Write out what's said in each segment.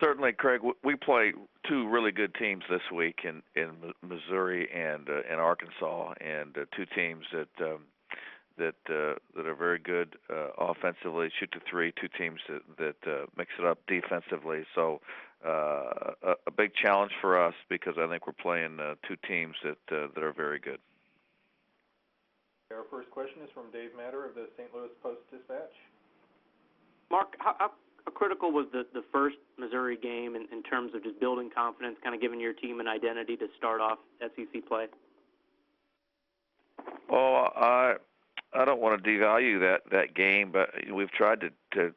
Certainly, Craig. We play two really good teams this week in Missouri and in Arkansas, and two teams that are very good offensively, shoot to three. Two teams that mix it up defensively. So a big challenge for us because I think we're playing two teams that are very good. Our first question is from Dave Matter of the St. Louis Post-Dispatch. Mark, how critical was the first Missouri game in terms of just building confidence, kind of giving your team an identity to start off SEC play? Oh, I don't want to devalue that game, but we've tried to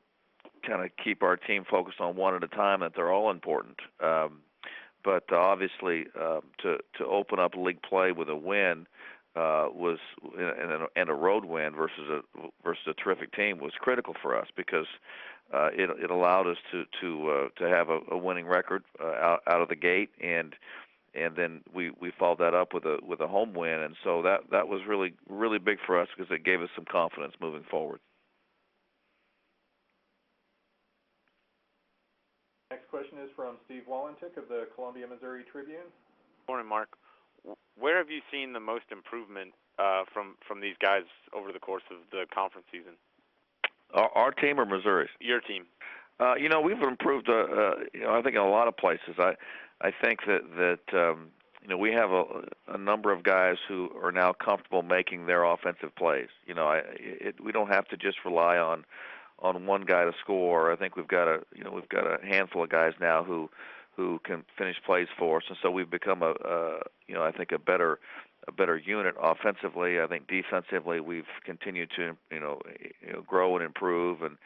kind of keep our team focused on one at a time, that they're all important. But obviously, to open up league play with a win was and a road win versus a terrific team was critical for us because it allowed us to have a winning record out of the gate, and then we followed that up with a home win, and so that was really big for us because it gave us some confidence moving forward. Next question is from Steve Wallentik of the Columbia, Missouri Tribune. Morning, Mark. Where have you seen the most improvement from these guys over the course of the conference season? Our team or Missouri's? Your team. We've improved. I think in a lot of places. I think that we have a number of guys who are now comfortable making their offensive plays. We don't have to just rely on one guy to score. I think we've got a handful of guys now who can finish plays for us, and so we've become I think a better unit offensively. I think defensively we've continued to grow and improve and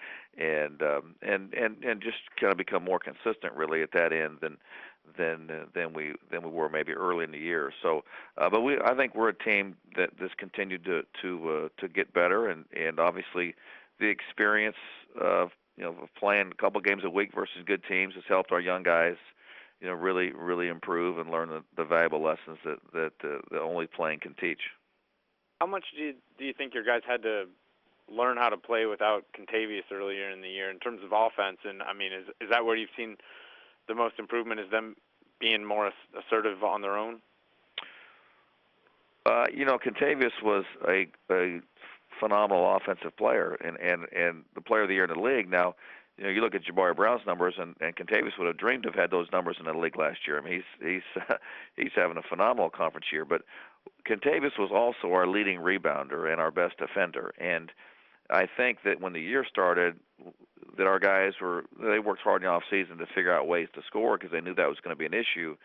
just kind of become more consistent really at that end than we were maybe early in the year. So, but I think we're a team that's continued to get better, and obviously the experience of playing a couple games a week versus good teams has helped our young guys really improve and learn the valuable lessons that only playing can teach. How much do you think your guys had to learn how to play without Contavious earlier in the year in terms of offense? And I mean, is that where you've seen the most improvement? Is them being more assertive on their own? Contavious was a phenomenal offensive player and the player of the year in the league. Now, you look at Jabari Brown's numbers, and Contavious would have dreamed of had those numbers in the league last year. I mean, he's having a phenomenal conference year. But Contavious was also our leading rebounder and our best defender. And I think that when the year started, that our guys worked hard in the off season to figure out ways to score because they knew that was going to be an issue.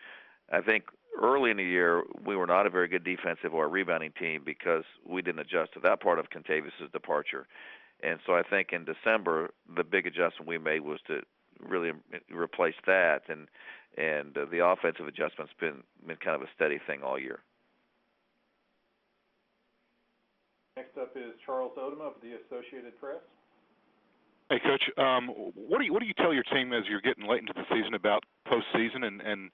I think early in the year we were not a very good defensive or rebounding team because we didn't adjust to that part of Contavious's departure. And so I think in December, the big adjustment we made was to really replace that, and the offensive adjustment's been kind of a steady thing all year. Next up is Charles Odom of the Associated Press. Hey, Coach. What do you tell your team as you're getting late into the season about postseason and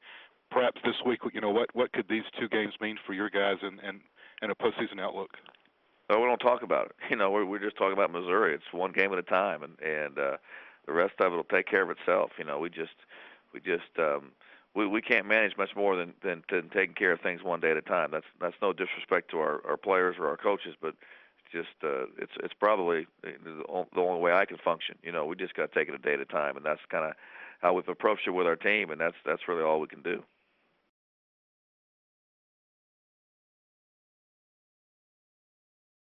perhaps this week? What could these two games mean for your guys and a postseason outlook? We don't talk about it. We're just talking about Missouri. It's one game at a time, and the rest of it will take care of itself. We can't manage much more than taking care of things one day at a time. That's no disrespect to our players or our coaches, but it's probably the only way I can function. We just got to take it a day at a time, and that's kind of how we've approached it with our team, and that's really all we can do.